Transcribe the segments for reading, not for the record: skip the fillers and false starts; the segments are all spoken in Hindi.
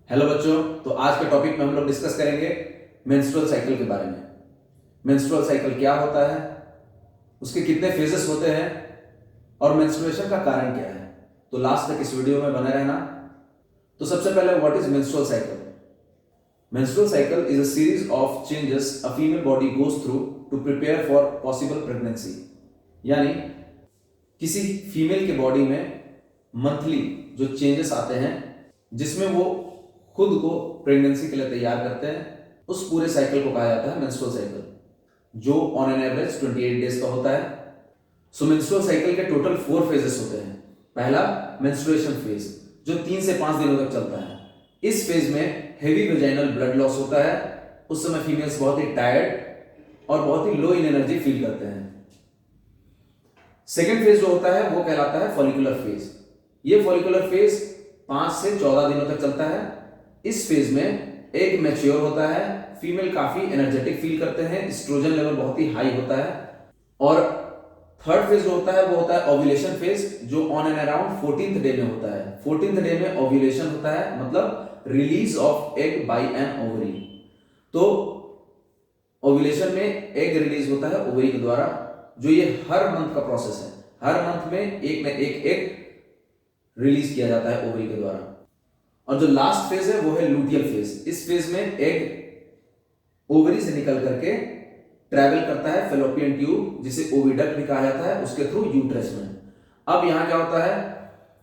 हेलो बच्चों, तो आज के टॉपिक में हम लोग डिस्कस करेंगे मेंस्ट्रुअल साइकिल के बारे में। मेंस्ट्रुअल साइकिल क्या होता है, उसके कितने फेजेस होते हैं और मेंस्ट्रुएशन का कारण क्या है। तो लास्ट तक इस वीडियो में बने रहना। तो सबसे पहले what is menstrual cycle? Menstrual cycle is a series of changes a female body goes through to prepare for possible pregnancy. यानी किसी फीमेल के बॉडी में मंथली जो चेंजेस आते हैं जिसमें वो खुद को प्रेगनेंसी के लिए तैयार करते हैं, उस पूरे साइकिल को कहा जाता है मेंस्ट्रुअल साइकिल, जो ऑन एन एवरेज 28 डेज का होता है। सो मेंस्ट्रुअल साइकिल के टोटल 4 फेजेस होते हैं। पहला मेंस्ट्रुएशन फेज, जो 3 से 5 दिनों तक चलता है। इस फेज में हेवी वेजाइनल ब्लड लॉस होता है। उस समय फीमेल्स बहुत ही टायर्ड और बहुत ही लो इन एनर्जी फील करते हैं। सेकेंड फेज जो होता है वो कहलाता है फॉलिकुलर फेज। ये फॉलिकुलर फेज 5 से 14 दिनों तक चलता है। इस फेज में एग मैच्योर होता है, फीमेल काफी एनर्जेटिक फील करते हैं, एस्ट्रोजन लेवल बहुत ही हाई होता है। और थर्ड फेज जो होता है वो होता है ओव्यूलेशन फेज, जो on and around 14th day में होता है। 14th डे में ओव्यूलेशन होता है, मतलब release of egg by an ovary. तो ओव्यूलेशन में एग रिलीज होता है ओवरी के द्वारा, जो ये हर मंथ का प्रोसेस है। हर मंथ में एक न एक एग रिलीज किया जाता है ओवरी के द्वारा। और जो लास्ट फेज है वो है लूटियल फेज। इस फेज में एग ओवरी से निकल करके ट्रैवल करता है फेलोपियन ट्यूब, जिसे ओविडक्ट भी कहा जाता है, उसके थ्रू यूट्रस में। अब यहां क्या होता है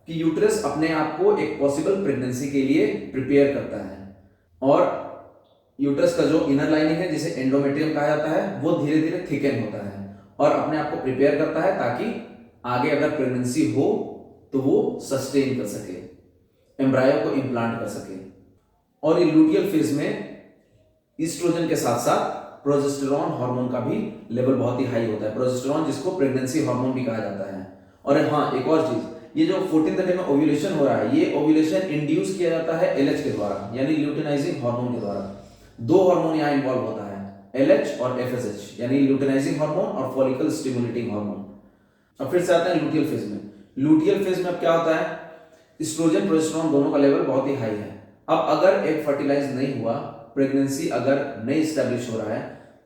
कि यूट्रस अपने आप को एक पॉसिबल प्रेगनेंसी के लिए प्रिपेयर करता है, और यूट्रस का जो इनर लाइनिंग है, जिसे एंडोमेट्रियम कहा जाता है, वो धीरे धीरे थिकन होता है और अपने आप को प्रिपेयर करता है ताकि आगे अगर प्रेगनेंसी हो तो वो सस्टेन कर सके, एम्ब्रायो को इंप्लांट कर सके। और ये लूटियल फेज में ईस्ट्रोजन के साथ साथ प्रोजेस्टेरॉन हार्मोन का भी लेवल बहुत ही हाई होता है। प्रोजेस्टेरॉन जिसको प्रेगनेंसी हार्मोन भी कहा जाता है। और हाँ, एक और चीज, ये जो 14th डे में ओव्यूलेशन हो रहा है, ये ओव्यूलेशन इंड्यूस किया जाता है एलएच के द्वारा, यानी ल्यूटिनाइजिंग हार्मोन के द्वारा। 2 हार्मोन यहां इन्वॉल्व होता है, एलएच और एफएसएच, यानी ल्यूटिनाइजिंग हार्मोन और फॉलिकल स्टिमुलेटिंग हार्मोन। अब फिर से आते हैं लूटियल फेज में। लूटियल फेज में अब क्या होता है, एस्ट्रोजन प्रोजेस्टेरॉन दोनों का लेवल बहुत ही हाई है। अब अगर एग फर्टिलाइज नहीं हुआ, प्रेगनेंसी अगर नहीं स्टैब्लिश हो रहा है,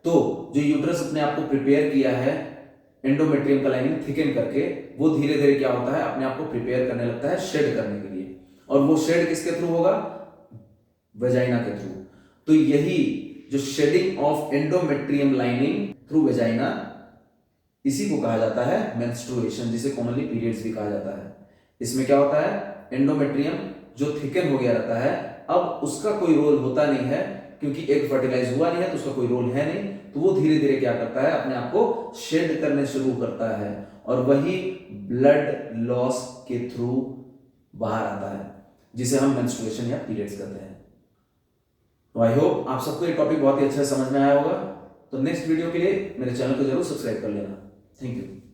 तो जो यूट्रस अपने आप को प्रिपेयर किया है एंडोमेट्रियम का लाइनिंग थिकन करके, वो धीरे धीरे क्या होता है, अपने आप को प्रिपेयर करने लगता है शेड करने के लिए। और वो शेड किसके थ्रू होगा? वेजाइना के थ्रू। तो यही जो shedding of endometrium lining through vagina, इसी को कहा जाता है मेंस्ट्रुएशन, जिसे कॉमनली पीरियड्स भी कहा जाता है। इसमें क्या होता है, एंडोमेट्रियम जो थिकन हो गया रहता है, अब उसका कोई रोल होता नहीं है, क्योंकि एग फर्टिलाइज हुआ नहीं है तो उसका कोई रोल है नहीं। तो वो धीरे धीरे क्या करता है, अपने आप को शेड करने शुरू करता है, और वही ब्लड लॉस के थ्रू बाहर आता है, जिसे हम मेंस्ट्रुएशन या पीरियड्स कहते हैं। तो आई होप आप सबको ये टॉपिक बहुत ही अच्छा समझ में आया होगा। तो नेक्स्ट वीडियो के लिए मेरे चैनल को जरूर सब्सक्राइब कर लेना। Thank you.